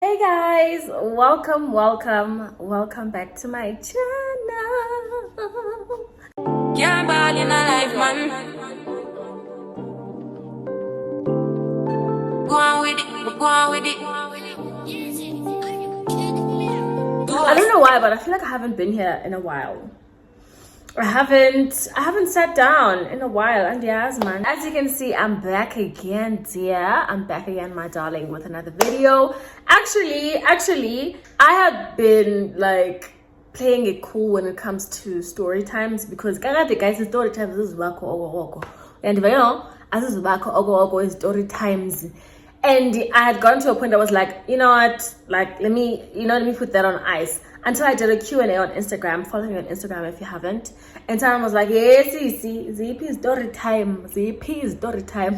Hey guys, welcome back to my channel. Can't ball in a life, man. Go on with it, go on with it. I don't know why, but I feel like I haven't been here in a while. I haven't sat down in a while, and yes, man. As you can see, I'm back again, dear. I'm back again, my darling, with another video. Actually, I have been like playing it cool when it comes to story times because the guys, story times is wako, and you know, as is wako is story times. And I had gotten to a point that was like, you know what, like let me put that on ice until I did a Q&A on Instagram. Follow me on Instagram if you haven't. And someone was like, yes, see, ZP is story time.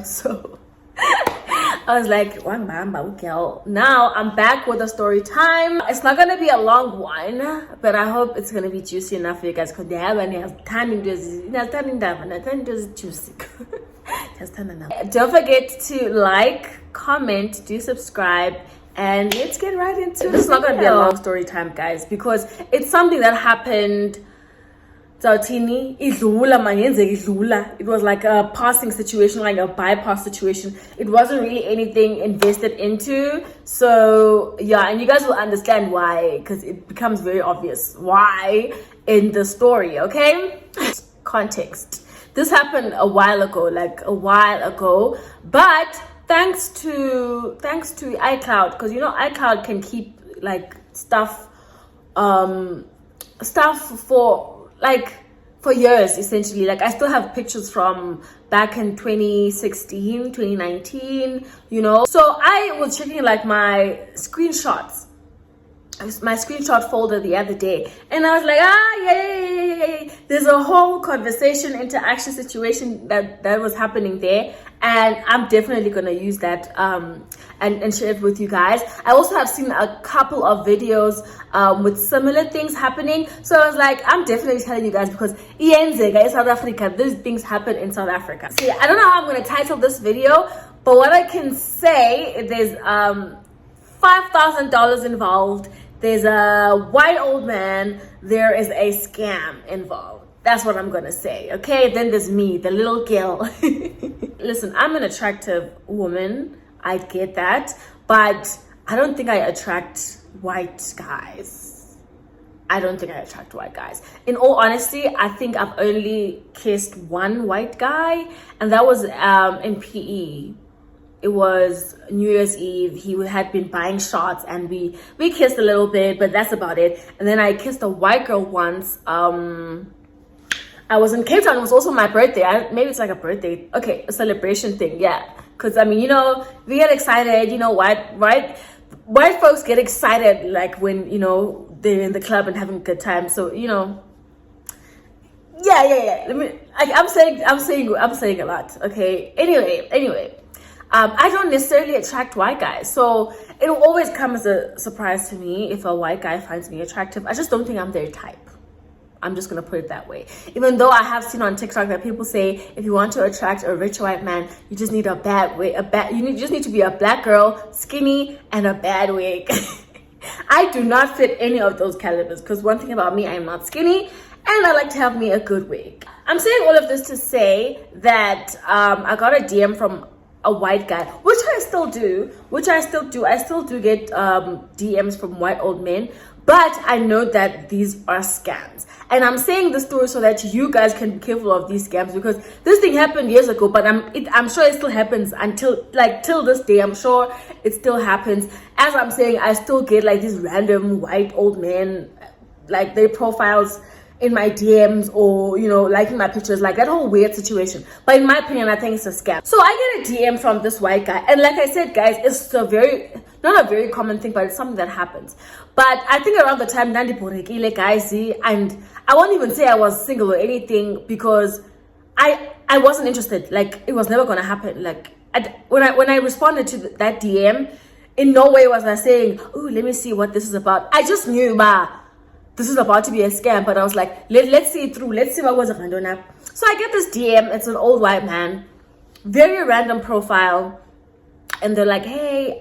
So I was like, one mama, girl. Now I'm back with a story time. It's not gonna be a long one, but I hope it's gonna be juicy enough for you guys because they have turning juicy. Don't forget to like, comment, do subscribe, and let's get right into it. It's not gonna be a long story time, guys, because it's something that happened. It was like a passing situation, like a bypass situation. It wasn't really anything invested into. So yeah, and you guys will understand why, because it becomes very obvious why in the story. Okay, context. This happened a while ago, but thanks to iCloud, because you know iCloud can keep like stuff for years, essentially. Like I still have pictures from back in 2016, 2019, you know. So I was checking like my screenshot folder the other day, and I was like, yay, there's a whole conversation interaction situation that was happening there, and I'm definitely gonna use that and share it with you guys. I also have seen a couple of videos with similar things happening, so I was like, I'm definitely telling you guys because in South Africa, these things happen in South Africa. See, I don't know how I'm gonna title this video, but what I can say, there's $5,000 involved. There's a white old man. There is a scam involved. That's what I'm gonna say, okay? Then there's me, the little girl. Listen, I'm an attractive woman. I get that. But I don't think I attract white guys. In all honesty, I think I've only kissed one white guy, and that was in PE. It was New Year's Eve. He had been buying shots, and we kissed a little bit, but that's about it. And then I kissed a white girl once. I was in Cape Town. It was also my birthday. Maybe it's like a celebration thing. Yeah, because I mean, you know, we get excited. You know, white folks get excited like when, you know, they're in the club and having a good time. So, you know, yeah. I'm saying a lot. Okay. Anyway. I don't necessarily attract white guys, so it'll always come as a surprise to me if a white guy finds me attractive. I just don't think I'm their type. I'm just gonna put it that way. Even though I have seen on TikTok that people say if you want to attract a rich white man, you just need you just need to be a black girl, skinny, and a bad wig. I do not fit any of those calibers because one thing about me, I am not skinny, and I like to have me a good wig. I'm saying all of this to say that I got a DM from a white guy, which I still do. I still do get DMs from white old men, but I know that these are scams. And I'm saying this story so that you guys can be careful of these scams, because this thing happened years ago, but I'm sure it still happens till this day. I'm sure it still happens. As I'm saying, I still get like these random white old men, like their profiles in my DMs, or, you know, liking my pictures, like that whole weird situation. But in my opinion, I think it's a scam. So I get a DM from this white guy, and like I said, guys, it's not a very common thing, but it's something that happens. But I think around the time Nandi Borekile, guys, and I won't even say I was single or anything, because I wasn't interested. Like, it was never gonna happen. Like, when I responded to that DM, in no way was I saying, oh, let me see what this is about. I just knew, this is about to be a scam, but I was like, let's see it through. Let's see what was going on. So I get this DM. It's an old white man, very random profile, and they're like, hey,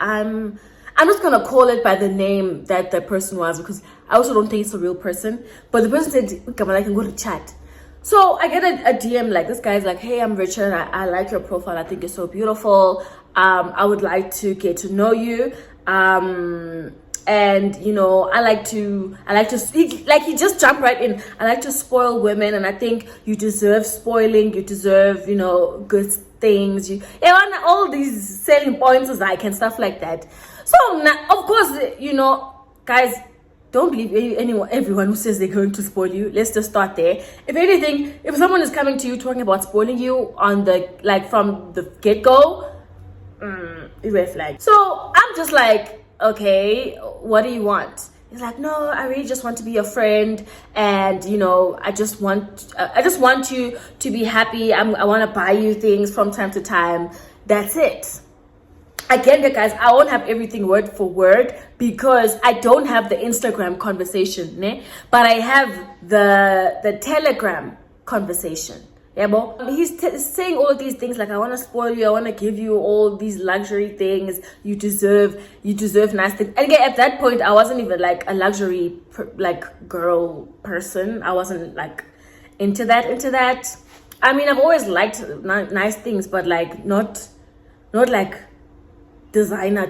I'm just gonna call it by the name that the person was, because I also don't think it's a real person. But the person said, "Come on, I can go to chat." So I get a DM, like, this guy's like, "Hey, I'm Richard. I like your profile. I think you're so beautiful. I would like to get to know you. And you know, I like to he just jumped right in. I like to spoil women, and I think you deserve spoiling. You deserve, you know, good things. You want all these selling points as I can, stuff like that." So now, of course, you know, guys, don't believe everyone who says they're going to spoil you. Let's just start there. If anything, if someone is coming to you talking about spoiling you on the, like, from the get-go, red flag. So I'm just like, okay, what do you want? He's like, "No, I really just want to be your friend, and you know, I just want you to be happy. I want to buy you things from time to time. That's it." Again, guys, I won't have everything word for word because I don't have the Instagram conversation, né? But I have the Telegram conversation. Yeah, he's saying all of these things like, "I want to spoil you. I want to give you all these luxury things. You deserve nice things." And again, at that point, I wasn't even like a luxury girl person. I wasn't like into that. I mean, I've always liked nice things, but like not like designer.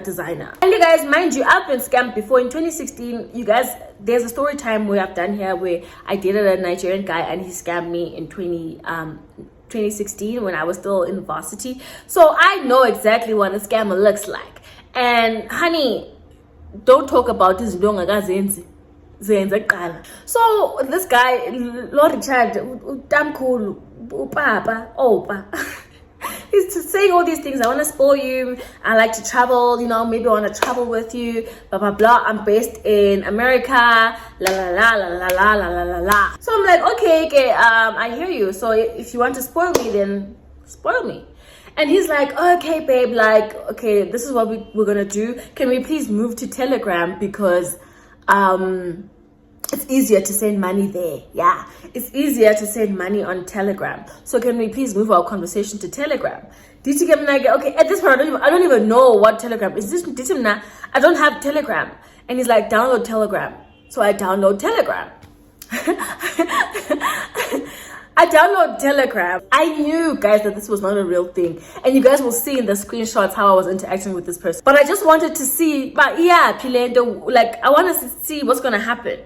And you guys, mind you, I've been scammed before. In 2016, you guys, there's a story time where I've done here where I dated a Nigerian guy and he scammed me in 2016 when I was still in varsity. So I know exactly what a scammer looks like. And honey, don't talk about this long ago. So this guy, Lord Richard, Tamkulu, Papa, Opa. He's saying all these things. "I want to spoil you. I like to travel. You know, maybe I want to travel with you. Blah blah blah. I'm based in America. La la la la la la la la la." So I'm like, okay. I hear you. So if you want to spoil me, then spoil me. And he's like, "Okay, babe. Like, okay, this is what we're gonna do. Can we please move to Telegram because it's easier to send money there. Yeah, it's easier to send money on Telegram. So can we please move our conversation to Telegram?" Did you get me? Like, okay, at this point, I don't even know what Telegram is. I don't have Telegram. And he's like, "Download Telegram." So I download Telegram. I download Telegram. I knew, guys, that this was not a real thing. And you guys will see in the screenshots how I was interacting with this person. But I just wanted to see, but yeah, Pilendo, like, I want to see what's going to happen.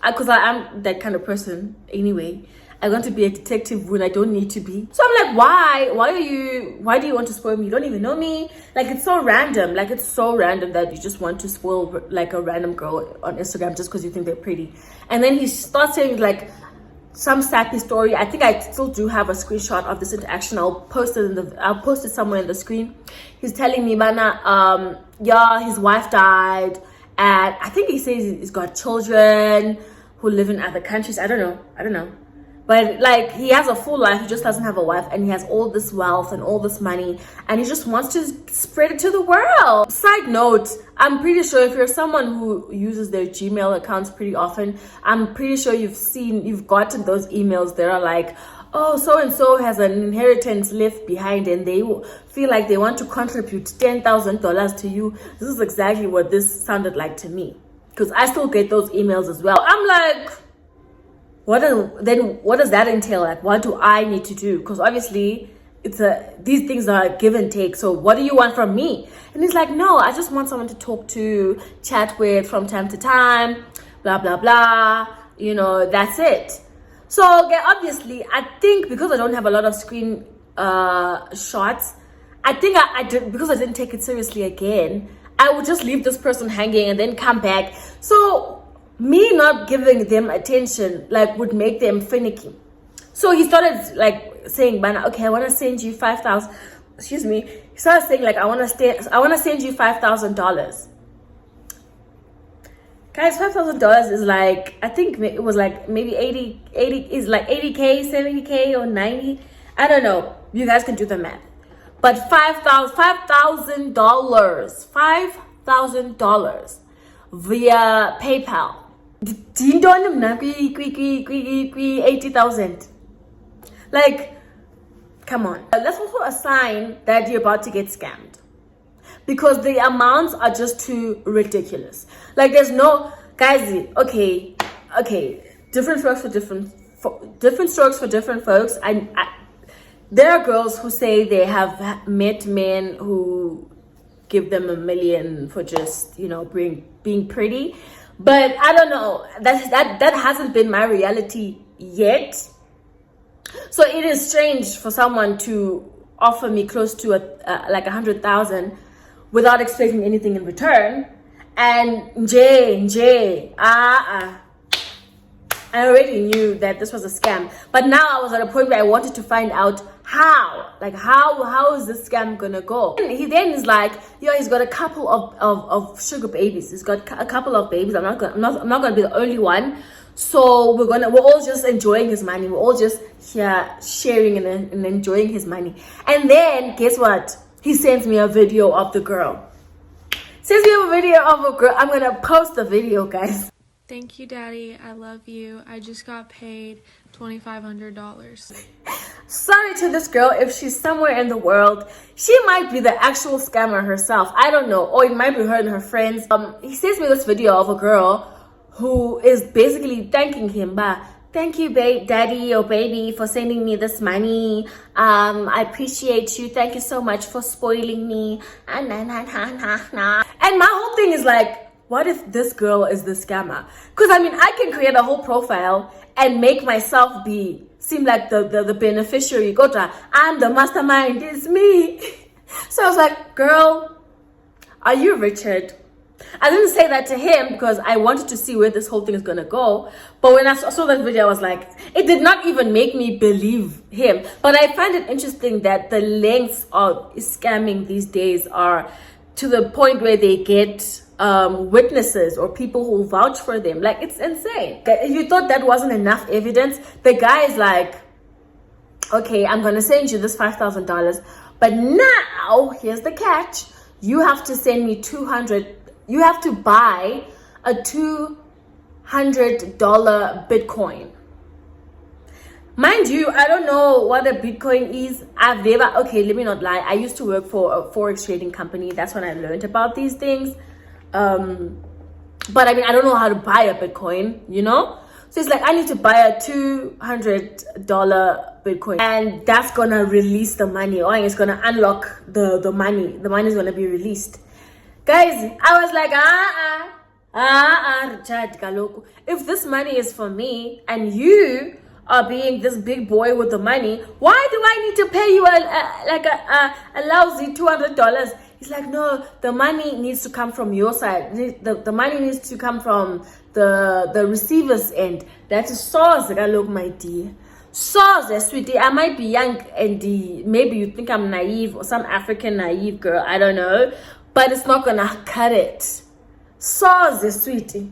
Because I'm that kind of person anyway. I want to be a detective when I don't need to be. So I'm like, why do you want to spoil me? You don't even know me. Like, it's so random. Like, it's so random that you just want to spoil like a random girl on Instagram just because you think they're pretty. And then he starts saying like some sappy story. I think I still do have a screenshot of this interaction. I'll post it somewhere in the screen. He's telling me, "Mana, yeah, his wife died. And I think he says he's got children who live in other countries. I don't know. But like, he has a full life. He just doesn't have a wife, and he has all this wealth and all this money, and he just wants to spread it to the world." Side note, I'm pretty sure if you're someone who uses their Gmail accounts pretty often, I'm pretty sure you've gotten those emails that are like, "Oh, so-and-so has an inheritance left behind and they feel like they want to contribute $10,000 to you." This is exactly what this sounded like to me, because I still get those emails as well. I'm like, what does that entail? Like, what do I need to do? Because obviously these things are give and take. So what do you want from me? And he's like, "No, I just want someone to talk to, chat with from time to time, blah blah blah. You know, that's it." So yeah, obviously, I think because I don't have a lot of screen shots, I think I did, because I didn't take it seriously again, I would just leave this person hanging and then come back. So me not giving them attention like would make them finicky. So he started like saying, "Bana, okay, I want to send you 5,000." Excuse me. He started saying like, I want to send you $5,000. Guys, $5,000 is like, I think it was like maybe 80 is like 80K, 70K, or 90. I don't know. You guys can do the math. But $5,000 via PayPal. 80,000. Like, come on. That's also a sign that you're about to get scammed. because the amounts are just too ridiculous. Like, there's no, guys, okay, different strokes for different folks. There are girls who say they have met men who give them $1 million for just, being pretty. But I don't know, that hasn't been my reality yet. So it is strange for someone to offer me close to like 100,000 without expecting anything in return. And I already knew that this was a scam, but now I was at a point where I wanted to find out how is this scam gonna go. And he then is like, he's got a couple of sugar babies. He's got a couple of babies. I'm not gonna be the only one. So we're all just enjoying his money. We're all just here sharing and enjoying his money. And then guess what? He sends me a video of the girl. Sends me a video of a girl. I'm gonna post the video, guys. Thank you, Daddy. I love you. I just got paid $2,500. Sorry to this girl if she's somewhere in the world. She might be the actual scammer herself. I don't know. Or it might be her and her friends. He sends me this video of a girl who is basically thanking him. Thank you, daddy or baby, for sending me this money. I appreciate you. Thank you so much for spoiling me. And my whole thing is like, what if this girl is the scammer? Because I can create a whole profile and make myself seem like the beneficiary. I'm the mastermind, it's me. So I was like, girl, are you Richard? I didn't say that to him because I wanted to see where this whole thing is gonna go. But when I saw that video, I was like, it did not even make me believe him. But I find it interesting that the lengths of scamming these days are to the point where they get witnesses or people who vouch for them. Like, it's insane. If you thought that wasn't enough evidence, the guy is like, okay, I'm gonna send you this $5,000, but now here's the catch: you have to send me you have to buy a $200 Bitcoin. Mind you, I don't know what a Bitcoin is. Okay, let me not lie, I used to work for a forex trading company. That's when I learned about these things. But I don't know how to buy a Bitcoin, So it's like, I need to buy a $200 Bitcoin, and that's gonna release the money, or it's gonna unlock the money. The money is gonna be released. Guys, I was like, Richard Kaloku. If this money is for me and you are being this big boy with the money, why do I need to pay you a lousy $200? He's like, no, the money needs to come from your side. The money needs to come from the receiver's end. That is so look, my dear. So sweetie, I might be young and maybe you think I'm naive or some African naive girl, I don't know. But it's not gonna cut it. So sweetie.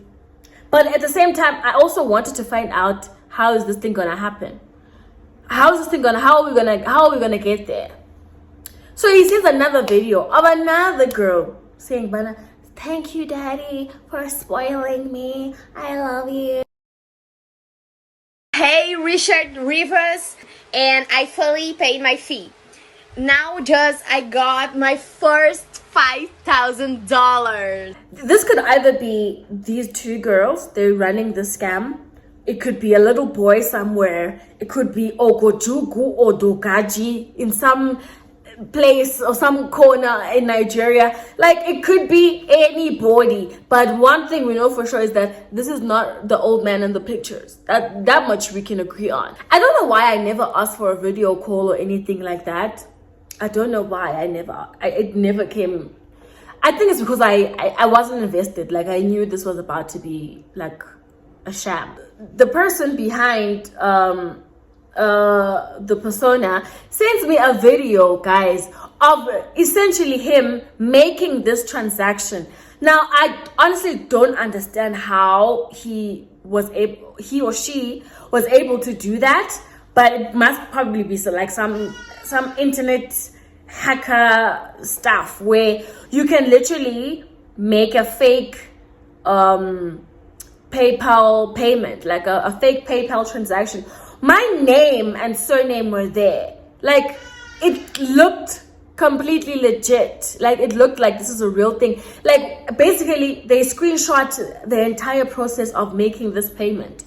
But at the same time, I also wanted to find out, how is this thing gonna happen? How are we gonna get there? So he sees another video of another girl saying, thank you, daddy, for spoiling me. I love you. Hey, Richard Rivers, and I fully paid my fee. Now I got my first $5,000. This could either be these two girls, they're running the scam. It could be a little boy somewhere. It could be Ogojugu or Dogaji in some place or some corner in Nigeria. Like, it could be anybody. But one thing we know for sure is that this is not the old man in the pictures. That much we can agree on. I don't know why I never asked for a video call or anything like that. I don't know why it never came. I think it's because I wasn't invested. Like, I knew this was about to be like a sham. The person behind the persona sends me a video, guys, of essentially him making this transaction. Now, I honestly don't understand how he or she was able to do that, but it must probably be some internet hacker stuff where you can literally make a fake PayPal payment, like a fake PayPal transaction. My name and surname were there. Like, it looked completely legit. Like, it looked like this is a real thing. Like, basically, they screenshot the entire process of making this payment.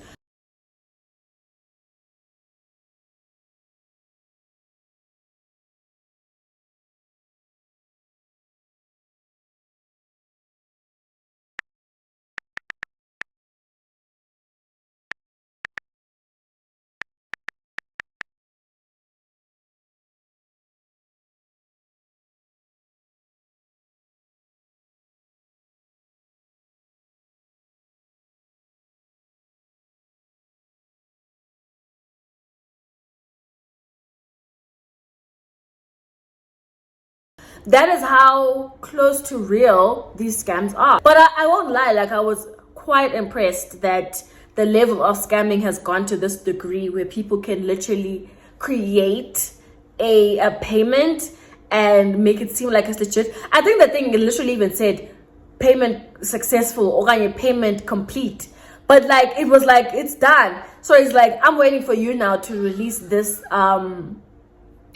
That is how close to real these scams are. But I won't lie, like, I was quite impressed that the level of scamming has gone to this degree where people can literally create a payment and make it seem like it's legit. I think the thing, it literally even said payment successful or payment complete. But like, it was like, it's done. So it's like, I'm waiting for you now to release this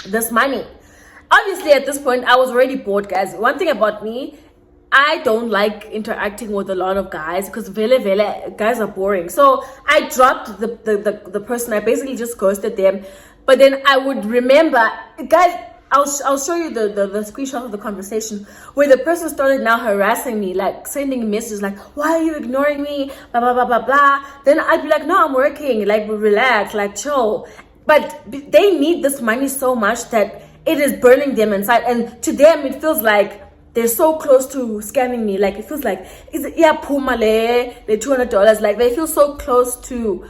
this money. Obviously, at this point, I was already bored, guys. One thing about me, I don't like interacting with a lot of guys because guys are boring. So I dropped the person. I basically just ghosted them. But then I would remember, guys, I'll show you the screenshot of the conversation where the person started now harassing me, like sending messages like, why are you ignoring me? Blah, blah, blah, blah, blah. Then I'd be like, no, I'm working. Like, relax, like, chill. But they need this money so much that it is burning them inside, and to them it feels like they're so close to scamming me. Like, it feels like, is it, yeah, pumale, the $200, like they feel so close to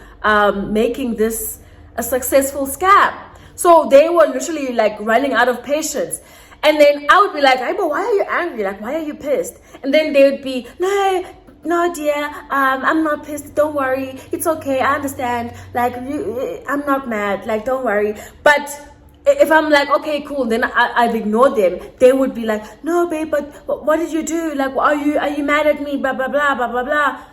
making this a successful scam. So they were literally like running out of patience. And then I would be like, hey, but why are you angry? Like, why are you pissed? And then they would be, no, dear, I'm not pissed. Don't worry. It's okay. I understand. Like, I'm not mad. Like, don't worry. But if I'm like, okay, cool, then I've ignored them. They would be like, no, babe, but what did you do? Like, are you mad at me? Blah, blah, blah, blah, blah, blah.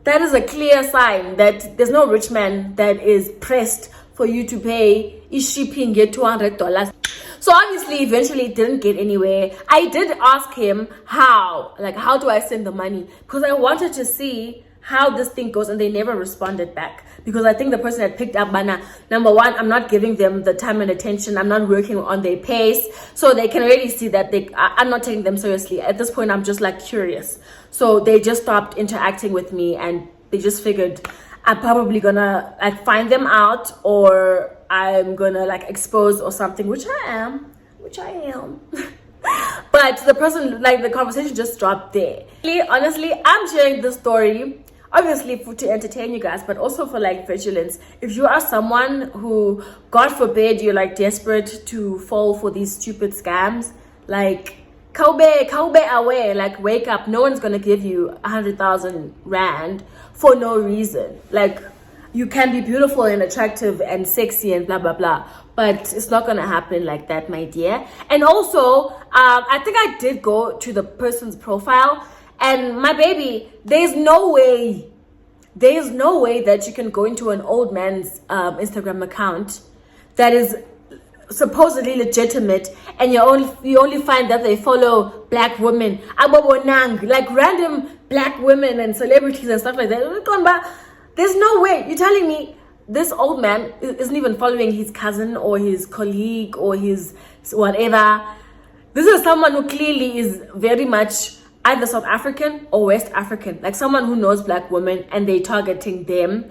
That is a clear sign that there's no rich man that is pressed for you to pay his shipping, get $200. So obviously, eventually it didn't get anywhere. I did ask him how do I send the money? Because I wanted to see how this thing goes, and they never responded back because I think the person had picked up, number one, I'm not giving them the time and attention. I'm not working on their pace, so they can really see that I'm not taking them seriously. At this point, I'm just like curious. So they just stopped interacting with me, and they just figured I'm probably gonna like find them out, or I'm gonna like expose or something, which I am. But the person, like, the conversation just dropped there. Honestly, I'm sharing this story obviously to entertain you guys, but also for like vigilance. If you are someone who, God forbid, you're like desperate to fall for these stupid scams, like, kaube away, like, wake up. No one's gonna give you 100,000 rand for no reason. Like, you can be beautiful and attractive and sexy and blah blah blah, but it's not gonna happen like that, my dear. And also, I think I did go to the person's profile, and my baby, there's no way that you can go into an old man's Instagram account that is supposedly legitimate, and you only find that they follow black women, like random black women and celebrities and stuff like that. There's no way. You're telling me this old man isn't even following his cousin or his colleague or his whatever. This is someone who clearly is very much either South African or West African, like someone who knows black women and they're targeting them,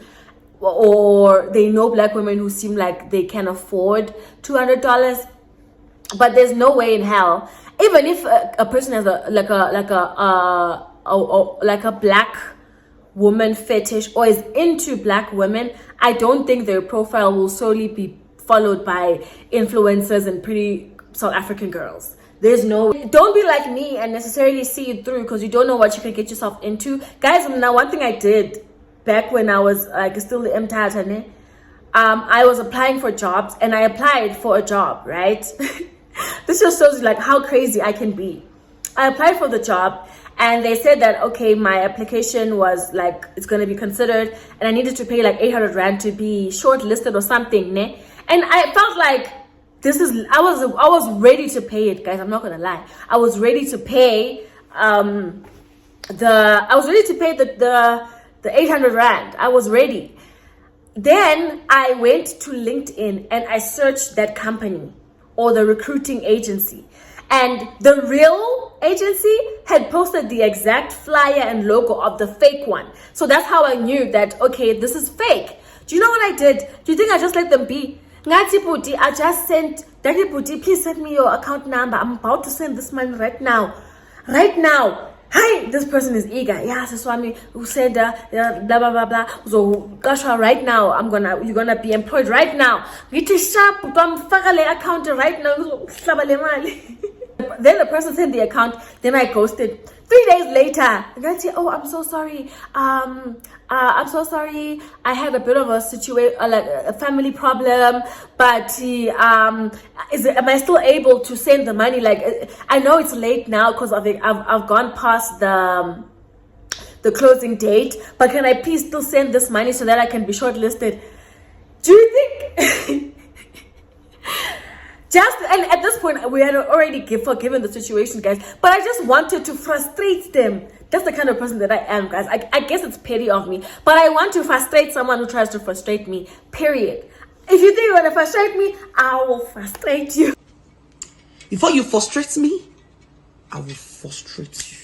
or they know black women who seem like they can afford $200. But there's no way in hell, even if a person has a black woman fetish or is into black women, I don't think their profile will solely be followed by influencers and pretty South African girls. There's no, don't be like me and necessarily see it through, because you don't know what you can get yourself into. Guys, now one thing I did back when I was like still the mtatane, I was applying for jobs, and I applied for a job, right? This just shows you like how crazy I can be. I applied for the job, and they said that, okay, my application was like, it's going to be considered, and I needed to pay like 800 rand to be shortlisted or something, ne? And I felt like I was ready to pay it, guys. I'm not gonna lie. I was ready to pay the 800 rand. I was ready. Then I went to LinkedIn and I searched that company or the recruiting agency. And the real agency had posted the exact flyer and logo of the fake one. So that's how I knew that, okay, this is fake. Do you know what I did? Do you think I just let them be? Ngati Puti, I just sent, Daddy Puti, please send me your account number. I'm about to send this money right now. Right now. Hi, this person is eager. Yeah, Swami, who said blah blah blah blah. So Kasha, right now, you're gonna be employed right now. Get sharp, account right now. Then the person sent the account, then I ghosted. 3 days later, and I say, oh, I'm so sorry. I'm so sorry. I had a bit of a situation, like a family problem, but am I still able to send the money? Like, I know it's late now because I've gone past the closing date, but can I please still send this money so that I can be shortlisted? Do you think? And at this point, we had already forgiven the situation, guys. But I just wanted to frustrate them. That's the kind of person that I am, guys. I guess it's petty of me. But I want to frustrate someone who tries to frustrate me, period. If you think you want to frustrate me, I will frustrate you. Before you frustrate me, I will frustrate you.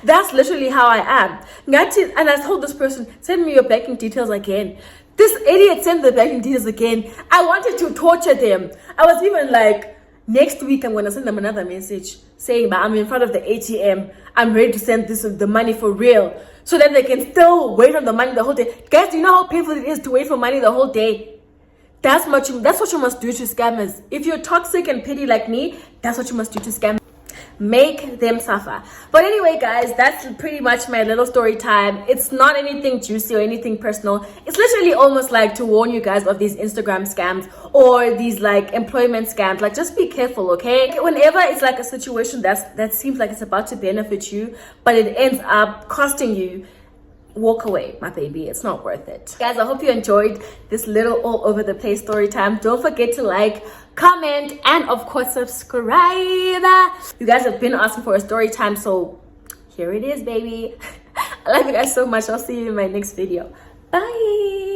That's literally how I am. And I told this person, send me your banking details again. This idiot sent the banking details again. I wanted to torture them. I was even like, next week I'm going to send them another message saying, but I'm in front of the ATM. I'm ready to send the money for real. So that they can still wait on the money the whole day. Guys, do you know how painful it is to wait for money the whole day? That's what you must do to scammers. If you're toxic and petty like me, that's what you must do to scammers. Make them suffer. But anyway, guys, that's pretty much my little story time. It's not anything juicy or anything personal. It's literally almost like to warn you guys of these Instagram scams or these like employment scams. Like, just be careful, okay? Whenever it's like a situation that seems like it's about to benefit you, but it ends up costing you, walk away, my baby. It's not worth it. Guys, I hope you enjoyed this little all over the place story time. Don't forget to like, comment, and of course subscribe. You guys have been asking for a story time, so here it is, baby. I love you guys so much. I'll see you in my next video. Bye.